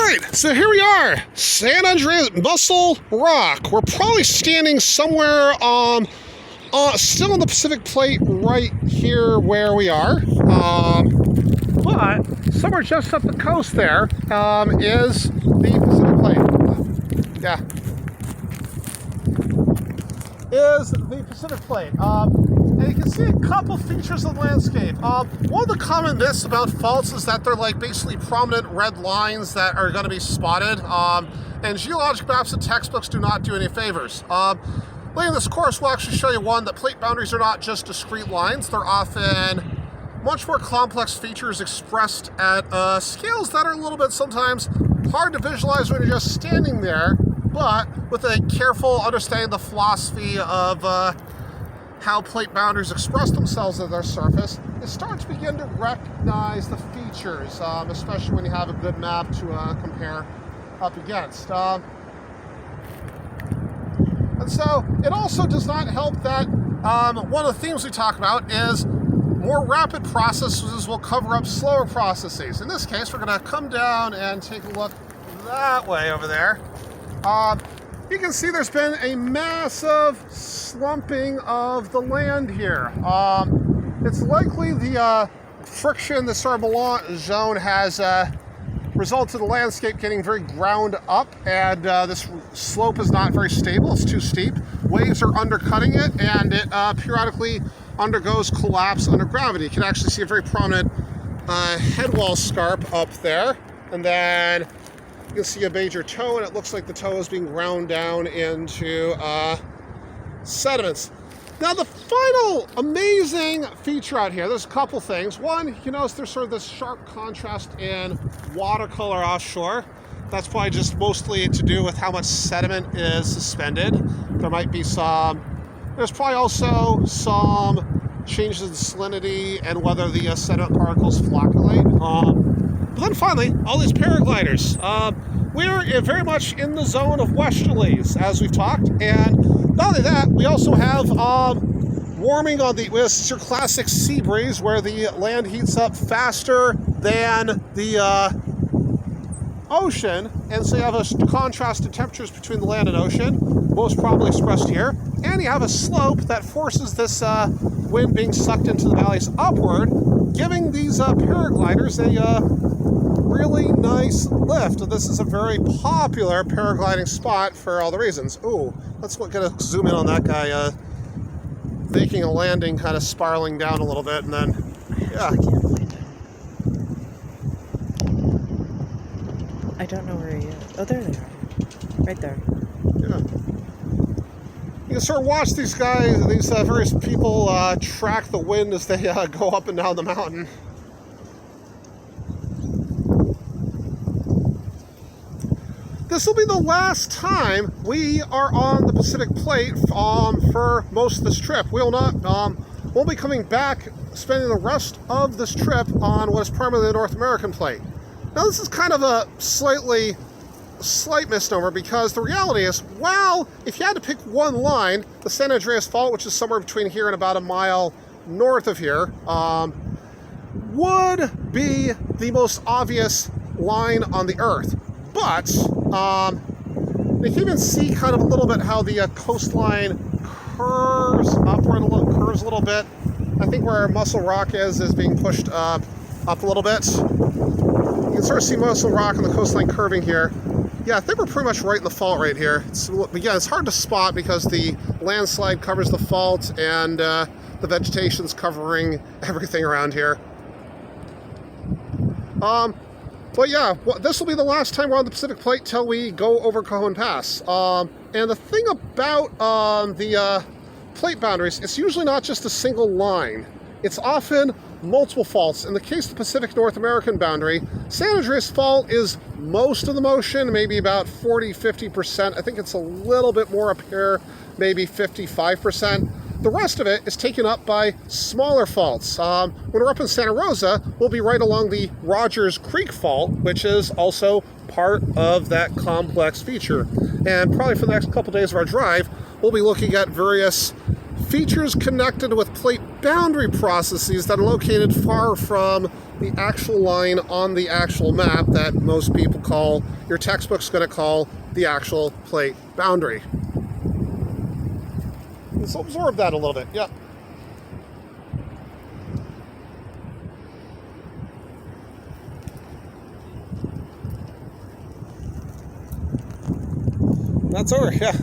right, so here we are, San Andreas, Mussel Rock. We're probably standing somewhere still on the Pacific Plate right here where we are. But somewhere just up the coast there is the Pacific Plate. Yeah. Is the Pacific Plate. And you can see a couple features of the landscape. One of the common myths about faults is that they're like basically prominent red lines that are going to be spotted. And geologic maps and textbooks do not do any favors. Later in this course, we'll actually show you one that plate boundaries are not just discrete lines. They're often much more complex features expressed at scales that are a little bit sometimes hard to visualize when you're just standing there, but with a careful understanding of the philosophy of how plate boundaries express themselves at their surface, you start to begin to recognize the features, especially when you have a good map to compare up against. And so it also does not help that one of the themes we talk about is more rapid processes will cover up slower processes. In this case, we're going to come down and take a look that way over there. You can see there's been a massive slumping of the land here. It's likely the friction, the sort of melange zone has resulted in the landscape getting very ground up, and this slope is not very stable. It's too steep. Waves are undercutting it, and it periodically undergoes collapse under gravity. You can actually see a very prominent headwall scarp up there, and then you can see a major toe, and it looks like the toe is being ground down into sediments. Now, the final amazing feature out here, there's a couple things. One, you notice there's sort of this sharp contrast in watercolor offshore. That's probably just mostly to do with how much sediment is suspended. There might be there's probably also some changes in salinity and whether the sediment particles flocculate. But then finally, all these paragliders. We're very much in the zone of westerlies, as we've talked, and not only that, we also have warming on this your classic sea breeze, where the land heats up faster than the ocean, and so you have a contrast in temperatures between the land and ocean, most probably expressed here, and you have a slope that forces this wind being sucked into the valleys upward, giving these paragliders a really nice lift. This is a very popular paragliding spot for all the reasons. Ooh, let's get a zoom in on that guy making a landing, kind of spiraling down a little bit, and then, yeah. I don't know where he is. Oh, there they are. Right there. Yeah. You can sort of watch these guys, these various people track the wind as they go up and down the mountain. This will be the last time we are on the Pacific Plate for most of this trip. We'll be coming back, spending the rest of this trip on what is primarily the North American Plate. Now, this is kind of a slight misnomer, because the reality is, well, if you had to pick one line, the San Andreas Fault, which is somewhere between here and about a mile north of here, would be the most obvious line on the Earth. But you can even see kind of a little bit how the coastline curves upward, curves a little bit. I think where Mussel Rock is being pushed up a little bit. You can sort of see Mussel Rock and the coastline curving here. Yeah, I think we're pretty much right in the fault right here. It's hard to spot because the landslide covers the fault and the vegetation's covering everything around here. But yeah, this will be the last time we're on the Pacific Plate till we go over Cajon Pass. And the thing about the plate boundaries, it's usually not just a single line. It's often multiple faults. In the case of the Pacific North American boundary, San Andreas Fault is most of the motion, maybe about 40-50%. I think it's a little bit more up here, maybe 55%. The rest of it is taken up by smaller faults. When we're up in Santa Rosa, we'll be right along the Rogers Creek Fault, which is also part of that complex feature. And probably for the next couple days of our drive, we'll be looking at various features connected with plate boundary processes that are located far from the actual line on the actual map that most people call, your textbook's going to call the actual plate boundary. Let's absorb that a little bit. Yep. That's over, yeah.